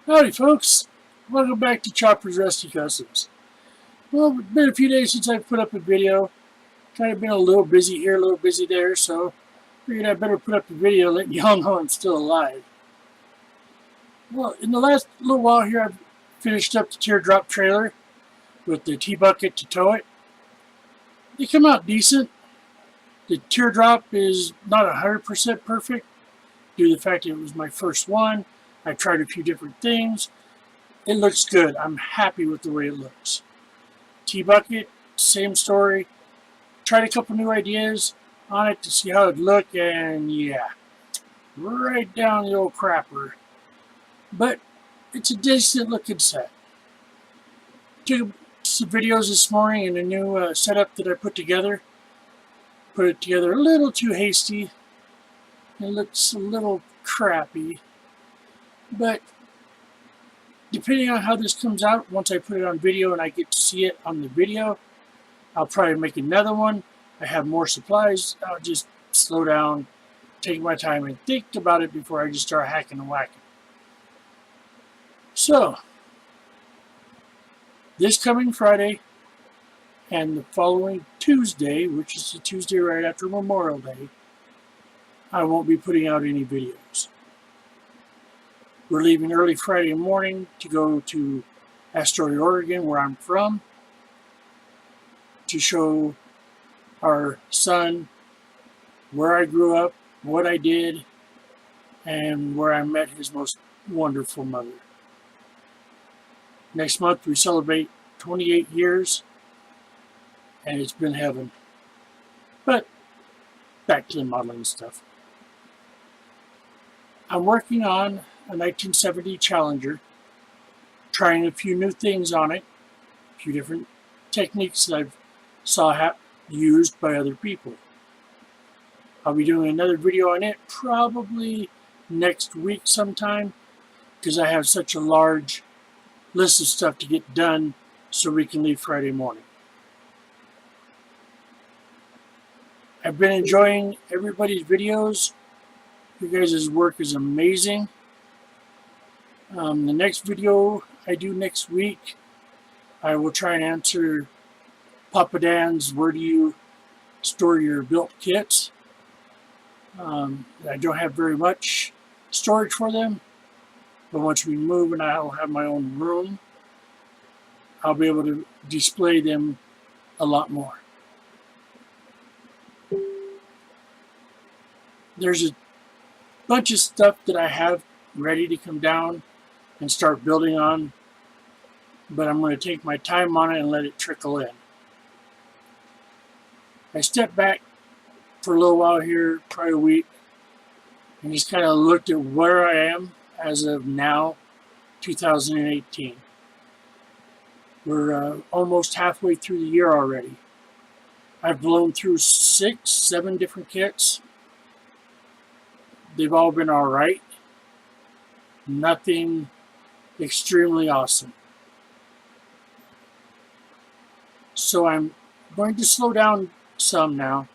Howdy folks, welcome back to Chopper's Rusty Customs. Well, it's been a few days since I've put up a video. Kind of been a little busy here, a little busy there, so figured I better put up a video letting y'all know I'm still alive. Well, in the last little while here I've finished up the Teardrop trailer with the T-bucket to tow it. They come out decent. The Teardrop is not 100% perfect due to the fact that it was my first one. I tried a few different things. It looks good. I'm happy with the way it looks. T-bucket, same story. Tried a couple new ideas on it to see how it'd look, and yeah, right down the old crapper. But it's a decent looking set. Took some videos this morning in a new setup that I put together. Put it together a little too hasty. It looks a little crappy. But depending on how this comes out, once I put it on video and I get to see it on the video, I'll probably make another one. I have more supplies. I'll just slow down, take my time, and think about it before I just start hacking and whacking. So, this coming Friday and the following Tuesday, which is the Tuesday right after Memorial Day, I won't be putting out any videos. We're leaving early Friday morning to go to Astoria, Oregon, where I'm from, to show our son where I grew up, what I did, and where I met his most wonderful mother. Next month we celebrate 28 years, and it's been heaven. But back to the modeling stuff. I'm working on a 1970 Challenger, trying a few new things on it, a few different techniques that I've saw used by other people. I'll be doing another video on it probably next week sometime, because I have such a large list of stuff to get done so we can leave Friday morning. I've been enjoying everybody's videos. You guys' work is amazing. The next video I do next week, I will try and answer Papa Dan's where do you store your built kits. I don't have very much storage for them, but once we move and I'll have my own room, I'll be able to display them a lot more. There's a bunch of stuff that I have ready to come down and start building on, but I'm going to take my time on it and let it trickle in. I stepped back for a little while here, probably a week, and just kind of looked at where I am as of now, 2018. We're almost halfway through the year already. I've blown through 6, 7 different kits. They've all been all right. Nothing extremely awesome. So I'm going to slow down some now.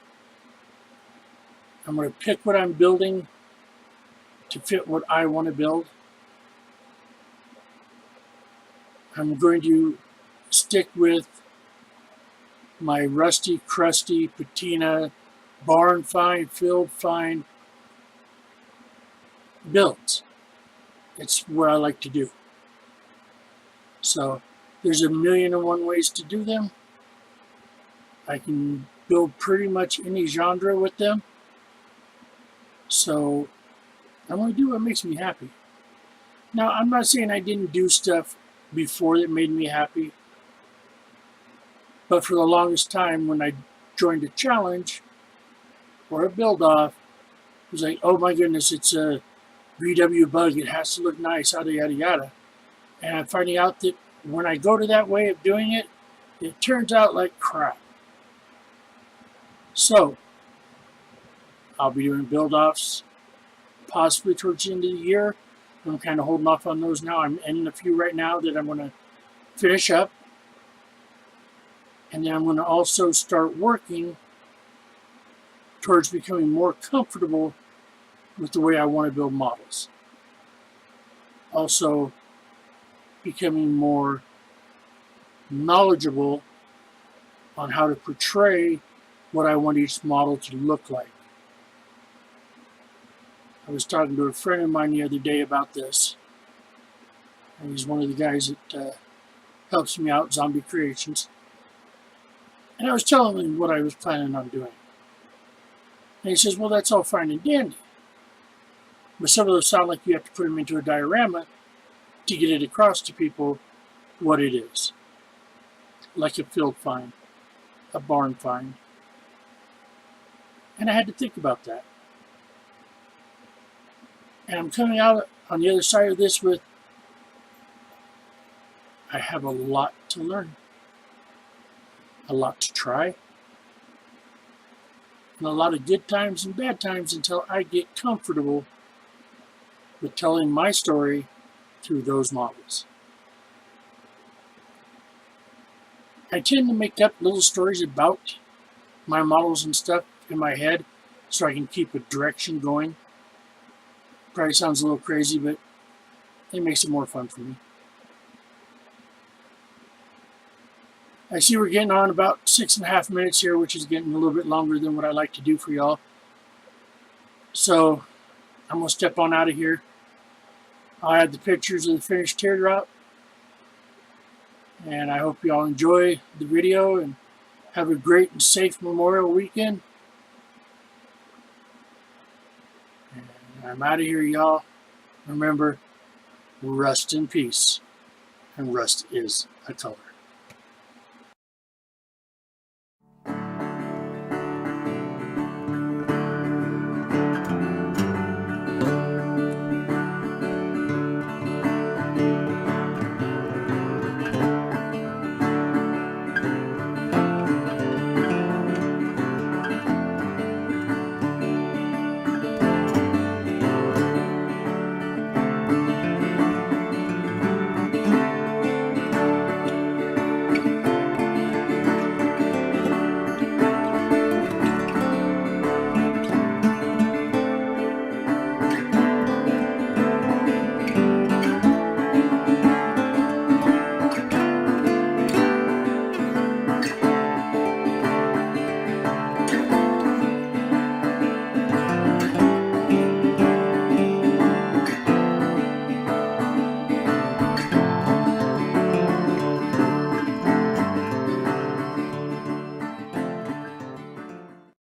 I'm going to pick what I'm building to fit what I want to build. I'm going to stick with my rusty, crusty, patina, barn find, field find builds. It's what I like to do. So there's a million and one ways to do them. I can build pretty much any genre with them. So I'm going to do what makes me happy. Now, I'm not saying I didn't do stuff before that made me happy, but for the longest time when I joined a challenge or a build-off, it was like, oh my goodness, it's a VW bug, it has to look nice, yada yada yada. And I'm finding out that when I go to that way of doing it, it turns out like crap. So I'll be doing build-offs possibly towards the end of the year. I'm kind of holding off on those now. I'm ending a few right now that I'm going to finish up. And then I'm going to also start working towards becoming more comfortable with the way I want to build models. Also, becoming more knowledgeable on how to portray what I want each model to look like. I was talking to a friend of mine the other day about this, and he's one of the guys that helps me out, Zombie Creations, and I was telling him what I was planning on doing. And he says, well, that's all fine and dandy, but some of those sound like you have to put them into a diorama to get it across to people what it is. Like a field find, a barn find. And I had to think about that. And I'm coming out on the other side of this with, I have a lot to learn, a lot to try, and a lot of good times and bad times until I get comfortable with telling my story through those models. I tend to make up little stories about my models and stuff in my head so I can keep a direction going. Probably sounds a little crazy, but it makes it more fun for me. I see we're getting on about 6.5 minutes here, which is getting a little bit longer than what I like to do for y'all. So I'm going to step on out of here. I'll add the pictures of the finished teardrop. And I hope y'all enjoy the video and have a great and safe Memorial weekend. And I'm out of here, y'all. Remember, rust in peace. And rust is a color.